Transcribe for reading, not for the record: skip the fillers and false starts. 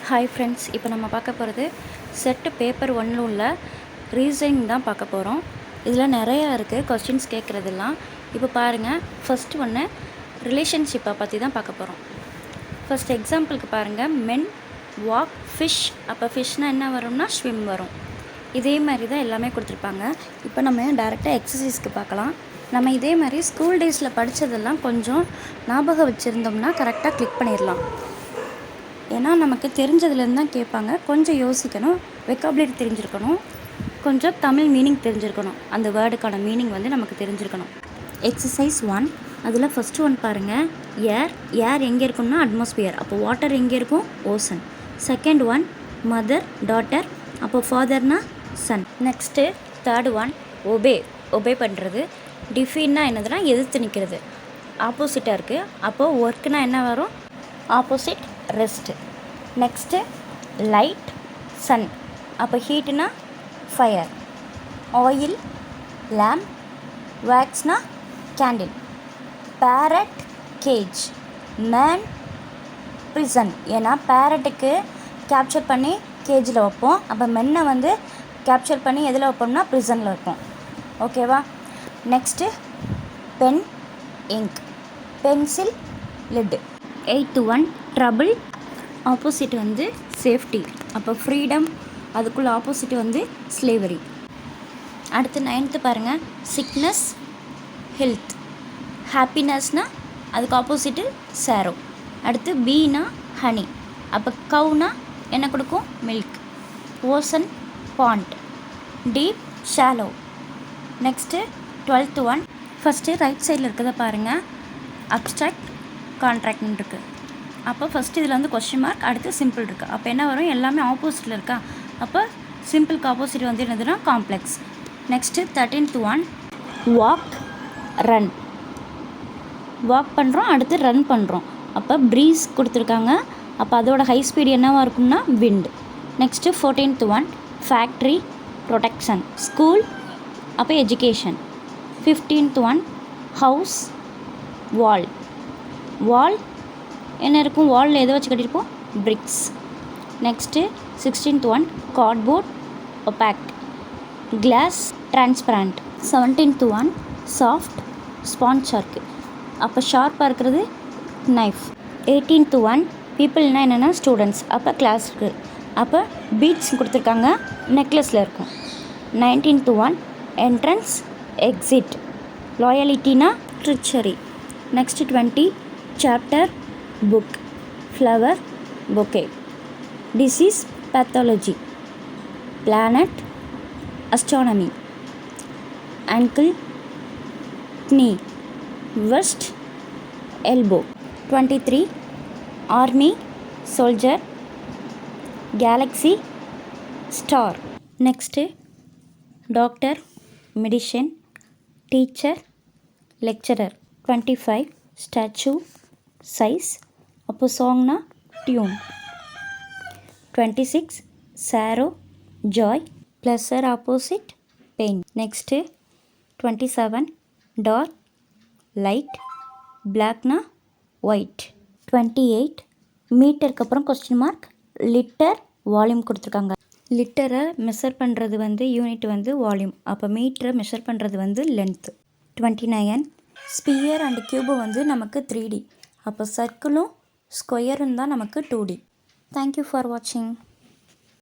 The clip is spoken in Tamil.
ஹாய் ஃப்ரெண்ட்ஸ், இப்போ நம்ம பார்க்க போகிறது செட்டு பேப்பர் 1 உள்ள ரீசனிங் தான் பார்க்க போகிறோம். இதில் நிறையா இருக்குது கொஸ்டின்ஸ் கேட்குறதெல்லாம். இப்போ பாருங்கள், ஃபஸ்ட்டு ஒன்று ரிலேஷன்ஷிப்பை பற்றி தான் பார்க்க போகிறோம். ஃபஸ்ட் எக்ஸாம்பிளுக்கு பாருங்கள், மென் வாக் ஃபிஷ். அப்போ ஃபிஷ்னால் என்ன வரும்னா ஸ்விம் வரும். இதே மாதிரி தான் எல்லாமே கொடுத்துருப்பாங்க. இப்போ நம்ம டேரெக்டாக எக்ஸசைஸ்க்கு பார்க்கலாம். நம்ம இதே மாதிரி ஸ்கூல் டேஸில் படித்ததெல்லாம் கொஞ்சம் ஞாபகம் வச்சுருந்தோம்னா கரெக்டாக கிளிக் பண்ணிடலாம். ஏன்னா நமக்கு தெரிஞ்சதுலேருந்து தான் கேட்பாங்க. கொஞ்சம் யோசிக்கணும், வெக்காபுலரி தெரிஞ்சிருக்கணும், கொஞ்சம் தமிழ் மீனிங் தெரிஞ்சிருக்கணும், அந்த வேர்டுக்கான மீனிங் வந்து நமக்கு தெரிஞ்சிருக்கணும். எக்ஸசைஸ் 1, அதில் ஃபஸ்ட்டு ஒன் பாருங்கள், ஏர் எங்கே இருக்குன்னா அட்மாஸ்பியர். அப்போ வாட்டர் எங்கே இருக்கும்? Ocean. Second one mother daughter. அப்போ ஃபாதர்னா son. Next third one obey பண்ணுறது. டிஃபீன்னா என்னதுன்னா எதிர்த்து நிற்கிறது, ஆப்போசிட்டாக இருக்குது. அப்போது ஒர்க்குனா என்ன வரும்? Opposite rest. Next light sun. அப்போ ஹீட்டுனா ஃபயர். Oil lamp. வேக்ஸ்னா candle. Parrot cage. Man prison. ஏன்னா பேரட்டுக்கு கேப்சர் பண்ணி கேஜில் வைப்போம். அப்போ மென்னை வந்து கேப்சர் பண்ணி எதில் வைப்போம்னா ப்ரிசனில் வைப்போம். ஓகேவா? Next pen ink. பென்சில் லிட்டு. 8th one trouble. ஆப்போசிட் வந்து சேஃப்டி. அப்போ ஃப்ரீடம், அதுக்குள்ள ஆப்போசிட் வந்து ஸ்லேவரி. அடுத்து 9th பாருங்கள், சிக்னஸ் ஹெல்த். ஹாப்பினஸ்னால் அதுக்கு ஆப்போசிட்டு சேரோ. அடுத்து பீனா ஹனி. அப்போ கவுனா என்ன கொடுக்கும்? Milk. Ocean bond. Deep shallow. Next 12th one, first right சைடில் இருக்கிறத பாருங்கள், அப்ஸ்ட்ராக்ட் கான்ட்ராக்ட்னு இருக்குது. அப்போ ஃபஸ்ட்டு இதில் வந்து கொஸ்டின் மார்க், அடுத்து சிம்பிள் இருக்குது. அப்போ என்ன வரும்? எல்லாமே ஆப்போசிட்டில் இருக்கா? அப்போ சிம்பிளுக்கு ஆப்போசிட் வந்து என்னதுன்னா complex. Next 13th one walk run. Walk பண்ணுறோம், அடுத்து ரன் பண்ணுறோம். அப்போ ப்ரீஸ் கொடுத்துருக்காங்க. அப்போ அதோட ஹை ஸ்பீடு என்னவாக இருக்கும்னா wind. Next 14th one factory production. School அப்போ education. 15th one house wall. Wall என்ன இருக்கும்? வாலில் எதை வச்சு கட்டியிருப்போம்? Bricks. Next 16th one cardboard opaque. Glass transparent. 17th one soft sponge shark. அப்போ ஷார்ப்பாக இருக்கிறது நைஃப். 18th ஒன் பீப்புள்னால் என்னென்னா ஸ்டூடெண்ட்ஸ். அப்போ கிளாஸ் இருக்குது. அப்போ பீட்ஸ் கொடுத்துருக்காங்க, நெக்லஸில் இருக்கும். 19th one entrance exit. லாயலிட்டினா treachery. Next 20 chapter book. Flower bouquet. Disease pathology. Planet astronomy. ankle knee. wrist elbow. 23 army soldier. galaxy star. next doctor medicine. teacher lecturer. 25 statue size. அப்போ சாங்னா tune. 26 sorrow joy. Pleasure opposite pain. Next 27 dark light. பிளாக்னா ஒயிட். 28 மீட்டருக்கு அப்புறம் கொஸ்டின் மார்க், லிட்டர் வால்யூம் கொடுத்துருக்காங்க. லிட்டரை மெஷர் பண்ணுறது வந்து யூனிட் வந்து வால்யூம். அப்போ மீட்டரை மெஷர் பண்ணுறது வந்து லென்த்து. 29 ஸ்பியர் அண்ட் கியூபு வந்து நமக்கு 3D. அப்போ சர்க்கிளும் ஸ்கொயரும் தான் நமக்கு 2D. தேங்க்யூ ஃபார் வாட்சிங்.